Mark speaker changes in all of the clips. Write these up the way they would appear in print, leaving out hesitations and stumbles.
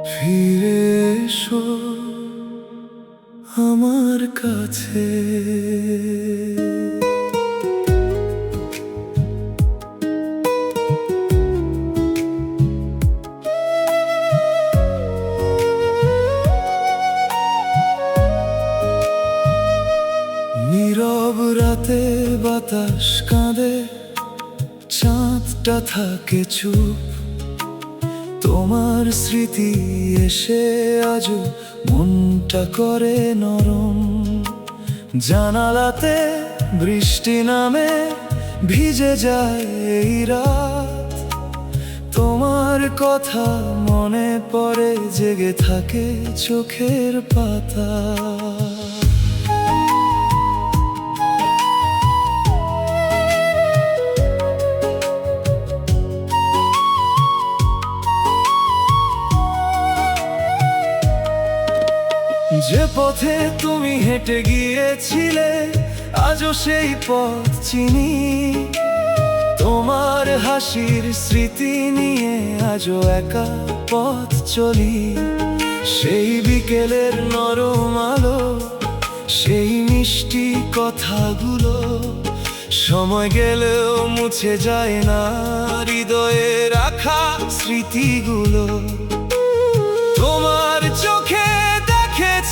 Speaker 1: ফিরে এসো আমার কাছে। নীরব রাতে বাতাস কাঁদে, চাঁদটা থাকে চুপ। তোমার স্মৃতি এসে আজও মনটা করে নরম। জানালাতে বৃষ্টি নামে, ভিজে যায় এই রাত। তোমার কথা মনে পড়ে, জেগে থাকে চোখের পাতা। যে পথে তুমি হেঁটে গিয়েছিলে, আজও সেই পথ চিনি। তোমার হাসির স্মৃতি নিয়ে আজও একা পথ চলি। সেই বিকেলের নরম আলো, সেই মিষ্টি কথাগুলো সময় গেলেও মুছে যায় না হৃদয়ে রাখা স্মৃতিগুলো। তোমার চোখে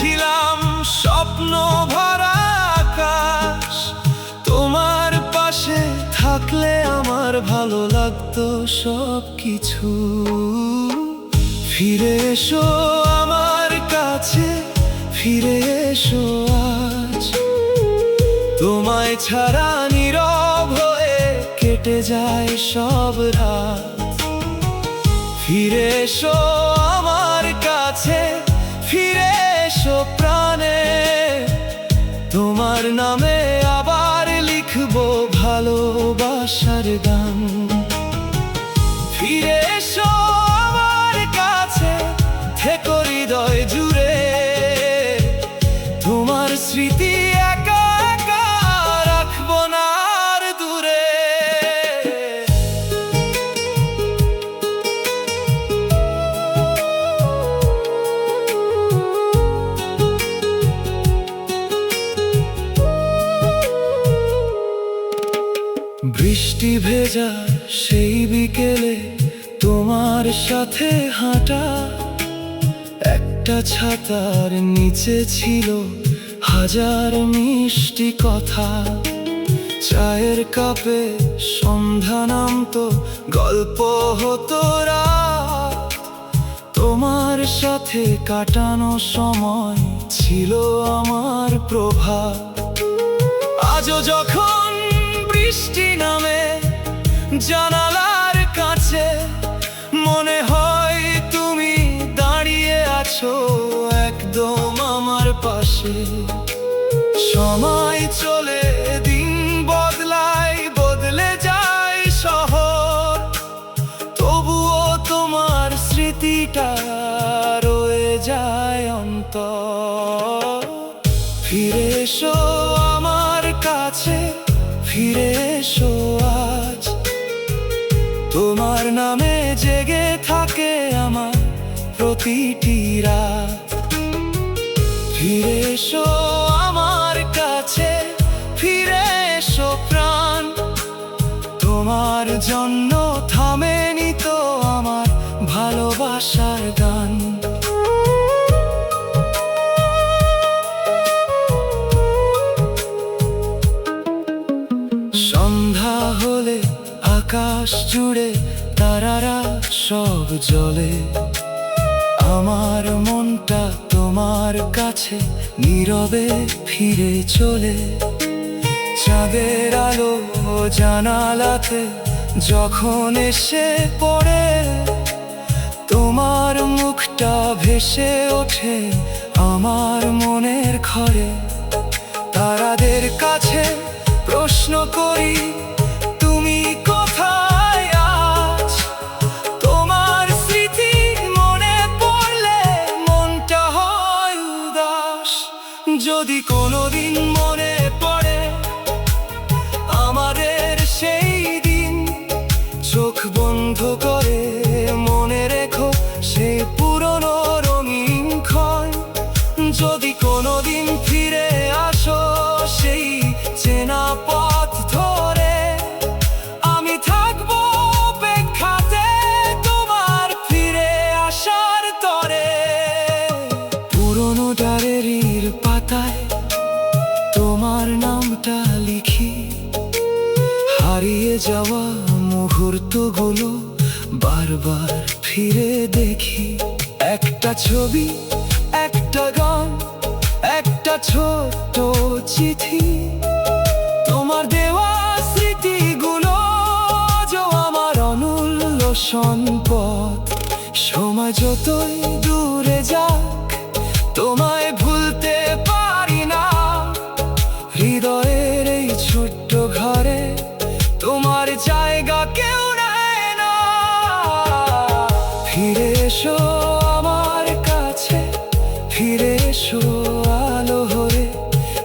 Speaker 1: ছিলাম স্বপ্ন ভরা আকাশ। তোমার পাশে থাকলে আমার ভালো লাগতো সবকিছু। ফিরে এসো আমার কাছে, ফিরে এসো আজ। তোমায় ছাড়া নীরব হয়ে কেটে যায় সব রাত। ফিরে এসো আমার কাছে, ফিরে এসো প্রাণে। তোমার নামে আবার লিখবো ভালোবাসার গান। ফিরে এসো আমার কাছে, থেকো হৃদয় জুড়ে। তোমার স্মৃতি একা একা রাখবো না আর দূরে। বৃষ্টি ভেজা সেই বিকেলে তোমার সাথে হাঁটা। একটা ছাতার নিচে ছিল হাজার মিষ্টি কথা। চায়ের কাপে সন্ধ্যা নামতো, গল্প হতো রাত। তোমার সাথে কাটানো সময় ছিল আমার প্রভাত। আজও যখন বৃষ্টি নামে জানালার কাছে, মনে হয় তুমি দাঁড়িয়ে আছো একদম আমার পাশে। সময় চলে, দিন বদলায়, বদলে যায় শহর। তবুও তোমার স্মৃতিটা রয়ে যায় অন্তর। ফিরে এসো আমার কাছে, ফিরে এসো আজ। তোমার নামে জেগে থাকে আমার প্রতিটি রাত। ফিরে এসো আমার কাছে, ফিরে এসো প্রাণ। তোমার জন্য থামেনি তো আমার ভালোবাসার গান। সন্ধ্যা হলে আকাশ জুড়ে তারারা সব জ্বলে। আমার মনটা তোমার কাছে নীরবে ফিরে চলে। চাঁদের আলো জানালাতে যখন এসে পড়ে, তোমার মুখটা ভেসে ওঠে আমার মনের ঘরে। তারাদের কাছে প্রশ্ন করি, তুমি কোথায় আজ? তোমার স্মৃতি মনে পড়লে মনটা হয় উদাস। যদি কোনোদিন মনে পড়ে আমাদের সেই দিন, যাওয়া মুহূর্তগুলো বারবার ফিরে দেখি। একটা ছবি, একটা গান, একটা ছোট্ট চিঠি, তোমার দেওয়া স্মৃতিগুলো আজও আমার অমূল্য সম্পদ। সময় যতই দূরে যাক, তোমায় ভুলতে পারি না। হৃদয়ের এই ছোট্ট ঘরে তোমার জায়গা কেউ নেয় না। ফিরে এসো আমার কাছে, ফিরে এসো আলো হয়ে,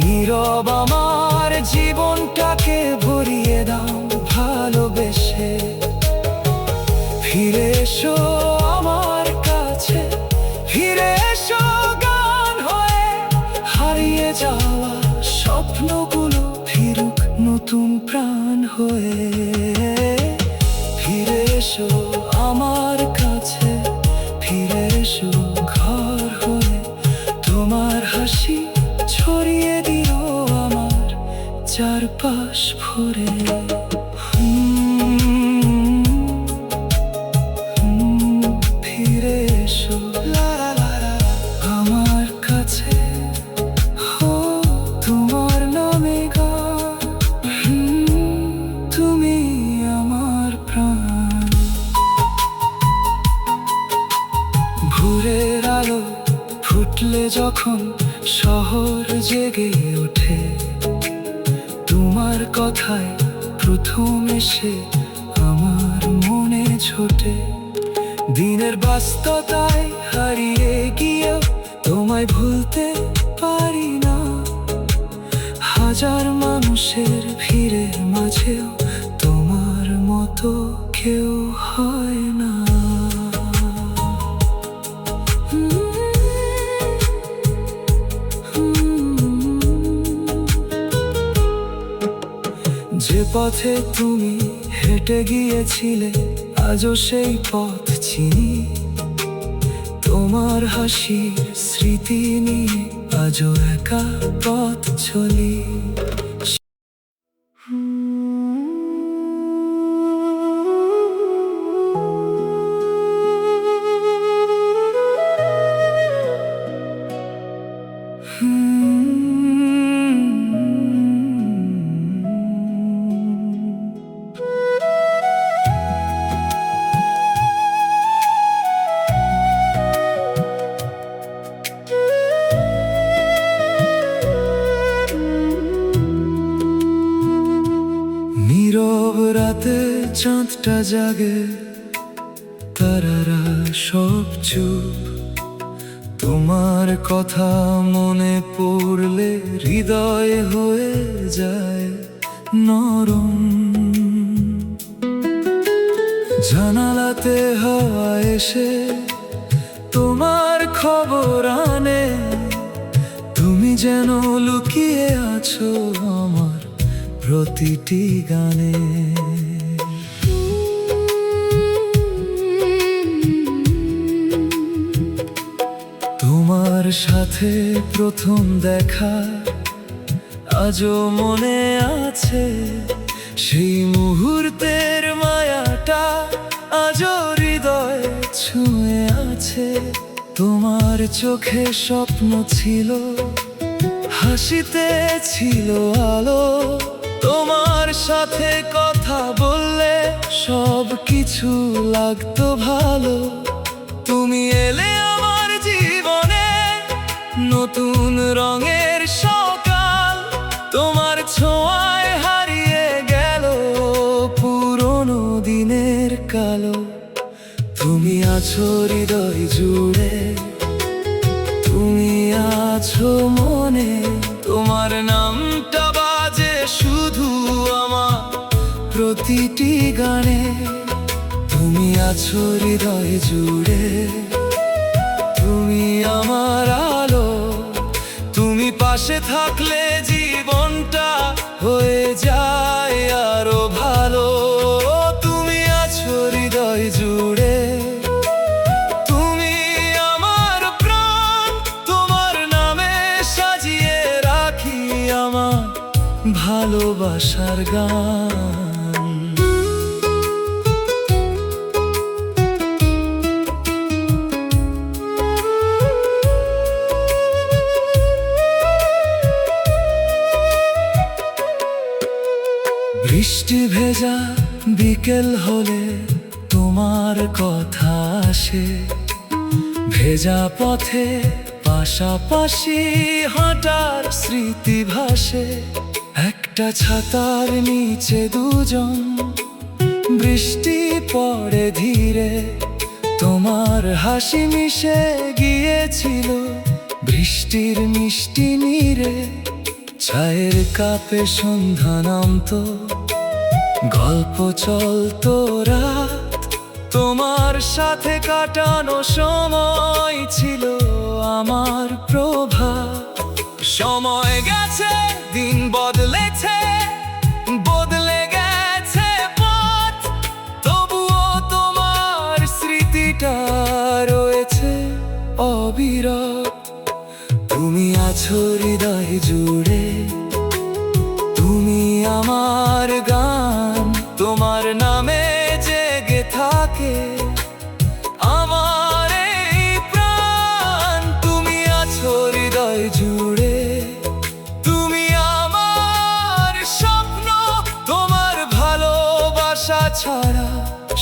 Speaker 1: নীরব আমার জীবনটাকে ভরিয়ে দাও ভালোবেসে। ফিরে এসো আমার কাছে, ফিরে এসো গান হয়ে, হারিয়ে যাওয়া স্বপ্নগুলো ফিরুক নতুন প্রাণ হয়ে। ফিরে এসো আমার কাছে, ফিরে এসো ঘর হয়ে, তোমার হাসি ছড়িয়ে দিও আমার চারপাশ ভরে। ফিরে এসো আমার কাছে, ও তোমার নামে গান, তুমি আমার প্রাণ। ভোরের আলো ফুটলে যখন শহর জেগে ওঠে, তোমার কথায় প্রথম এসে আমার মনে ছোটে। দিনের ব্যস্ততায় হারিয়ে গিয়েও তোমায় ভুলতে পারি না। হাজার মানুষের ভিড়ের মাঝেও তোমার মতো কেউ হয় না। যে পথে তুমি হেঁটে গিয়েছিলে আজও সেই পথ চিনি। তোমার হাসির স্মৃতি নিয়ে আজও একা পথ চলি। নীরব রাতে চাঁদটা জাগে, তারারা সব চুপ। তোমার কথা মনে পড়লে হৃদয় হয়ে যায় নরম। জানালাতে হাওয়া এসে তোমার খবর আনে, তুমি যেন লুকিয়ে আছো আমার প্রতিটি গানে। তোমার সাথে প্রথম দেখা আজও মনে আছে। সেই মুহূর্তের মায়াটা আজও হৃদয় ছুঁয়ে আছে। তোমার চোখে স্বপ্ন ছিল, হাসিতে ছিল আলো। তোমার সাথে কথা বললে সব কিছু লাগতো ভালো। তুমি এলে আমার জীবনে নতুন রঙের সকাল। তোমার ছোঁয়ায় হারিয়ে গেল পুরনো দিনের কালো। তুমি আছো হৃদয় জুড়ে, তুমি আছো মনে। তোমার নামটা বাজে শুধু আমার প্রতিটি গানে। তুমি আছো হৃদয় জুড়ে, তুমি আমার আলো। তুমি পাশে থাকলে জীবনটা হয়ে যায় আরো ভালো। তুমি আছো হৃদয় জুড়ে, তুমি আমার প্রাণ। তোমার নামে সাজিয়ে রাখি আমার ভালোবাসার গান। বৃষ্টি ভেজা বিকেল হলে তোমার কথা আসে, ভেজা পথে পাশাপাশি হাঁটার স্মৃতি ভাসে। একটা ছাতার নিচে দুজন, বৃষ্টি পড়ে ধীরে, তোমার হাসি মিশে গিয়েছিল বৃষ্টির মিষ্টি নীরে। চায়ের কাপে সন্ধ্যা নামতো, গল্প চলতো রাত, তোমার সাথে কাটানো সময় ছিল আমার প্রভাত। সময় গেছে, দিন বদলেছে, বদলে গেছে পথ, তবুও তোমার স্মৃতিটা রয়েছে অবিরত। তুমি আছো হৃদয় জুড়ে, তুমি আমার গান, তোমার নামে জেগে থাকে আমার এই প্রাণ। তুমি আছো হৃদয় জুড়ে, তুমি আমার স্বপ্ন, তোমার ভালোবাসা ছাড়া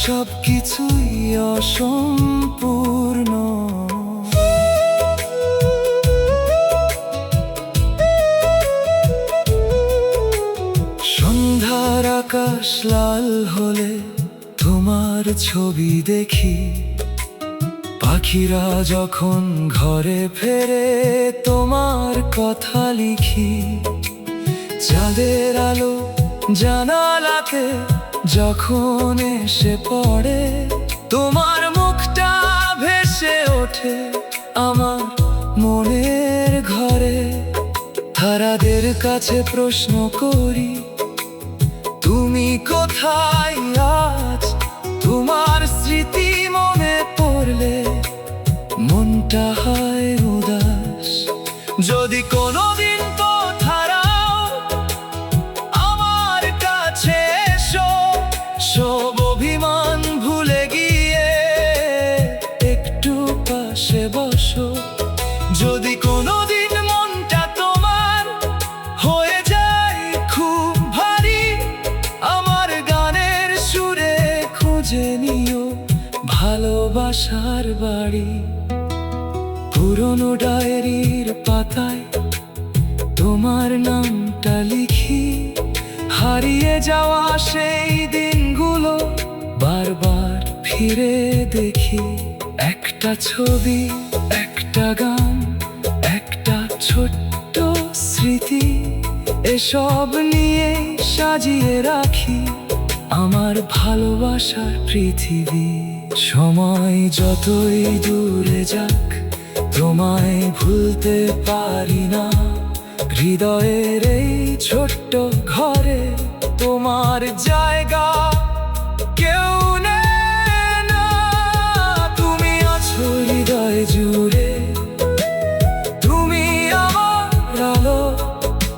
Speaker 1: সবকিছুই অসম্পূর্ণ। সন্ধ্যার আকাশ লাল হলে তোমার ছবি দেখি, পাখিরা যখন ঘরে ফেরে তোমার কথা লিখি। চাঁদের আলো জানালাতে যখন এসে পড়ে, তোমার মুখটা ভেসে ওঠে আমার মনের ঘরে। তারাদের কাছে প্রশ্ন করি, তুমি কোথায় আজ? তোমার স্মৃতি মনে পড়লে মনটা হয় উদাস। যদি কোনোদিন পথ হারাও, আমার কাছে এসো, সব অভিমান ভুলে গিয়ে একটু পাশে বসো। যদি কোনোদিন মনটা তোমার হয়ে যায় খুব ভারী, আমার গানের সুরে খুঁজে নিও ভালোবাসার বাড়ি। পুরনো ডায়েরির পাতায় তোমার নামটা লিখি, হারিয়ে যাওয়া সেই দিনগুলো বারবার ফিরে দেখি। একটা ছবি, একটা গান, একটা ছোট্ট স্মৃতি, এসব নিয়ে সাজিয়ে রাখি আমার ভালোবাসার পৃথিবী। সময় যতই দূরে যাক, তোমায় ভুলতে পারি না। হৃদয়ের এই ছোট্ট ঘরে তোমার জায়গা কেউ নেয় না। তুমি আছো হৃদয় জুড়ে, তুমি আমার আলো,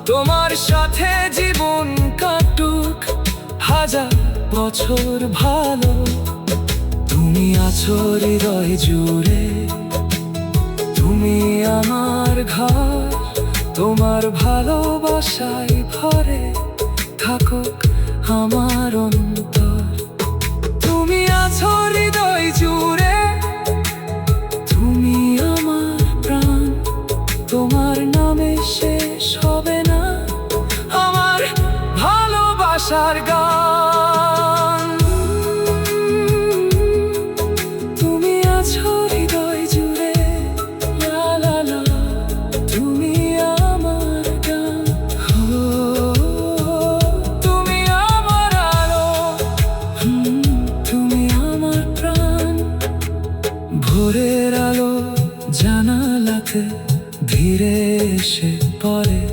Speaker 1: তোমার সাথে জীবন কাটুক হাজার বছর ভালো। তুমি আছো হৃদয় জুড়ে, তুমি আমার ঘর, তোমার ভালোবাসায় ভরে থাকুক আমার অন্তর। তুমি আছো হৃদয় জুড়ে, তুমি আমার প্রাণ, তোমার নামে শেষ হবে না আমার ভালোবাসার গান। তুমি আছো হৃদয় জুড়ে, লা লা লা, তুমি আমার গান। তুমি আমার আলো, তুমি আমার প্রাণ। ভোরের আলো জানালাতে ধীরে এসে পড়ে,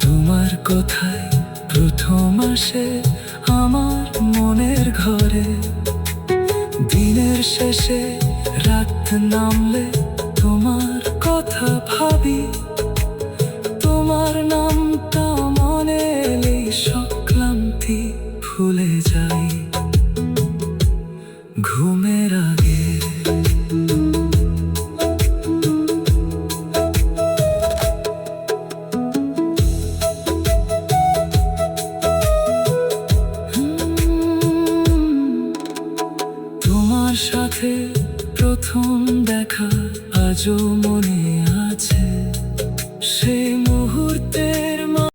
Speaker 1: তোমার কোথায় প্রথম আসে আমার মনের ঘরে। দিনের শেষে রাত নামলে তোমার কথা ভাবি,